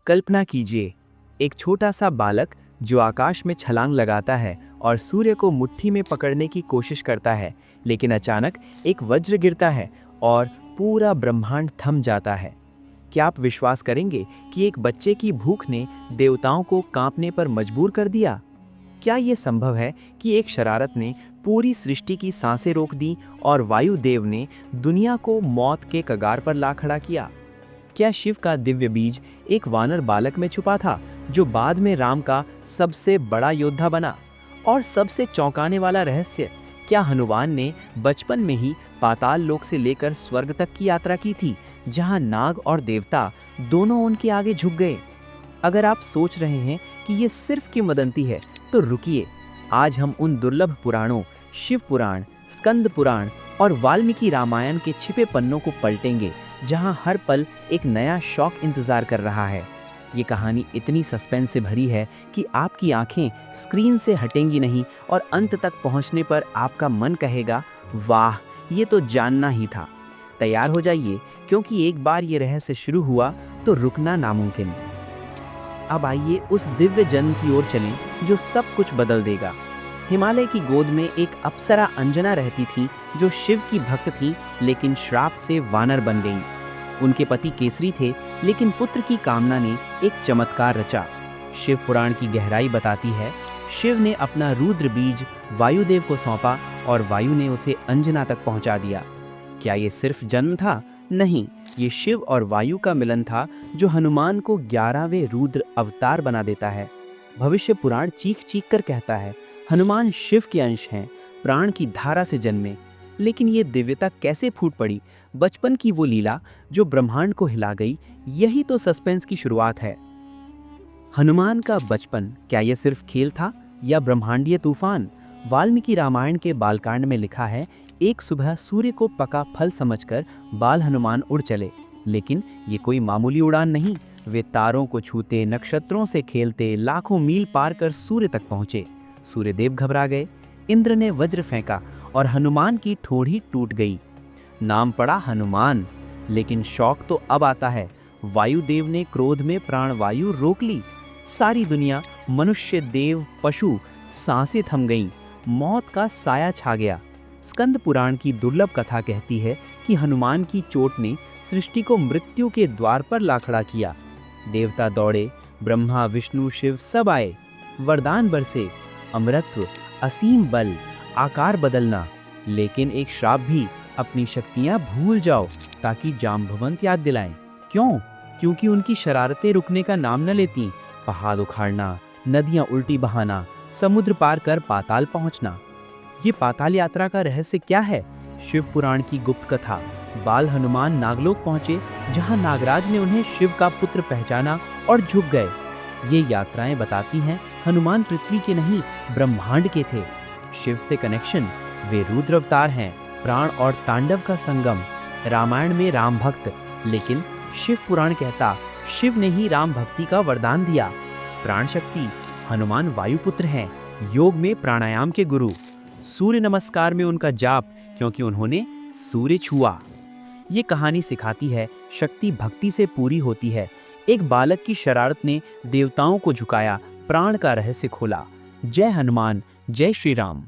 कल्पना कीजिए, एक छोटा सा बालक जो आकाश में छलांग लगाता है और सूर्य को मुट्ठी में पकड़ने की कोशिश करता है, लेकिन अचानक एक वज्र गिरता है और पूरा ब्रह्मांड थम जाता है। क्या आप विश्वास करेंगे कि एक बच्चे की भूख ने देवताओं को कांपने पर मजबूर कर दिया? क्या ये संभव है कि एक शरारत ने पूरी सृष्टि की सांसें रोक दी और वायुदेव ने दुनिया को मौत के कगार पर ला खड़ा किया? क्या शिव का दिव्य बीज एक वानर बालक में छुपा था, जो बाद में राम का सबसे बड़ा योद्धा बना? और सबसे चौंकाने वाला रहस्य, क्या हनुमान ने बचपन में ही पाताल लोक से लेकर स्वर्ग तक की यात्रा की थी, जहां नाग और देवता दोनों उनके आगे झुक गए? अगर आप सोच रहे हैं कि ये सिर्फ किंवदंती है, तो रुकिए। आज हम उन दुर्लभ पुराणों, शिव पुराण, स्कंद पुराण और वाल्मीकि रामायण के छिपे पन्नों को पलटेंगे, जहां हर पल एक नया शौक इंतजार कर रहा है। ये कहानी इतनी सस्पेंस से भरी है कि आपकी आंखें स्क्रीन से हटेंगी नहीं और अंत तक पहुंचने पर आपका मन कहेगा, वाह, ये तो जानना ही था। तैयार हो जाइए, क्योंकि एक बार ये रहस्य शुरू हुआ तो रुकना नामुमकिन। अब आइए उस दिव्य जन्म की ओर चलें जो सब कुछ बदल देगा। हिमालय की गोद में एक अप्सरा अंजना रहती थी, जो शिव की भक्त थी, लेकिन श्राप से वानर बन गई। उनके पति केसरी थे, लेकिन पुत्र की कामना ने एक चमत्कार रचा। शिव पुराण की गहराई बताती है, शिव ने अपना रुद्र बीज वायुदेव को सौंपा और वायु ने उसे अंजना तक पहुंचा दिया। क्या ये सिर्फ जन्म था? नहीं, ये शिव और वायु का मिलन था, जो हनुमान को 11वें रुद्र अवतार बना देता है। भविष्य पुराण चीख चीख कर कहता है, हनुमान शिव के अंश हैं, प्राण की धारा से जन्मे। लेकिन ये दिव्यता कैसे फूट पड़ी? बचपन की वो लीला जो ब्रह्मांड को हिला गई, यही तो सस्पेंस की शुरुआत है। हनुमान का बचपन, क्या यह सिर्फ खेल था या ब्रह्मांडीय तूफान? वाल्मीकि रामायण के बालकांड में लिखा है, एक सुबह सूर्य को पका फल समझकर बाल हनुमान उड़ चले। लेकिन ये कोई मामूली उड़ान नहीं, वे तारों को छूते, नक्षत्रों से खेलते, लाखों मील पार कर सूर्य तक पहुंचे। सूर्यदेव घबरा गए, इंद्र ने वज्र फेंका और हनुमान की ठोड़ी टूट गई। नाम पड़ा हनुमान, लेकिन शौक तो अब आता है। वायुदेव ने क्रोध में प्राणवायु रोक ली। सारी दुनिया, मनुष्य, देव, पशु, सांसें थम गईं। मौत का साया छा गया। स्कंद पुराण की दुर्लभ कथा कहती है कि हनुमान की चोट ने सृष्टि को मृत्यु के द्वार पर ला खड़ा किया। देवता दौड़े, ब्रह्मा, विष्णु, शिव सब आए। वरदान बरसे, अमरत्व, असीम बल, आकार बदलना। लेकिन एक श्राप भी, अपनी शक्तियां भूल जाओ, ताकि जाम्बवंत याद दिलाएं। क्यों? क्योंकि उनकी शरारतें रुकने का नाम न लेती। पहाड़ उखाड़ना, नदियां उल्टी बहाना, समुद्र पार कर पाताल पहुंचना। ये पाताल यात्रा का रहस्य क्या है? शिव पुराण की गुप्त कथा। बाल हनुमान नागलोक पहुंचे, जहां नागराज ने उन्हें शिव का पुत्र पहचाना और झुक गए। ये यात्राएं बताती हैं, हनुमान पृथ्वी के नहीं, ब्रह्मांड के थे। शिव से कनेक्शन, वे रुद्र अवतार हैं, प्राण और तांडव का संगम। रामायण में राम भक्त, लेकिन शिव पुराण कहता, शिव ने ही राम भक्ति का वरदान दिया। प्राण शक्ति, हनुमान वायुपुत्र हैं, योग में प्राणायाम के गुरु। सूर्य नमस्कार में उनका जाप, क्योंकि उन्होंने सूर्य छुआ। ये कहानी सिखाती है, शक्ति भक्ति से पूरी होती है। एक बालक की शरारत ने देवताओं को झुकाया, प्राण का रहस्य खोला। जय हनुमान, जय श्री राम।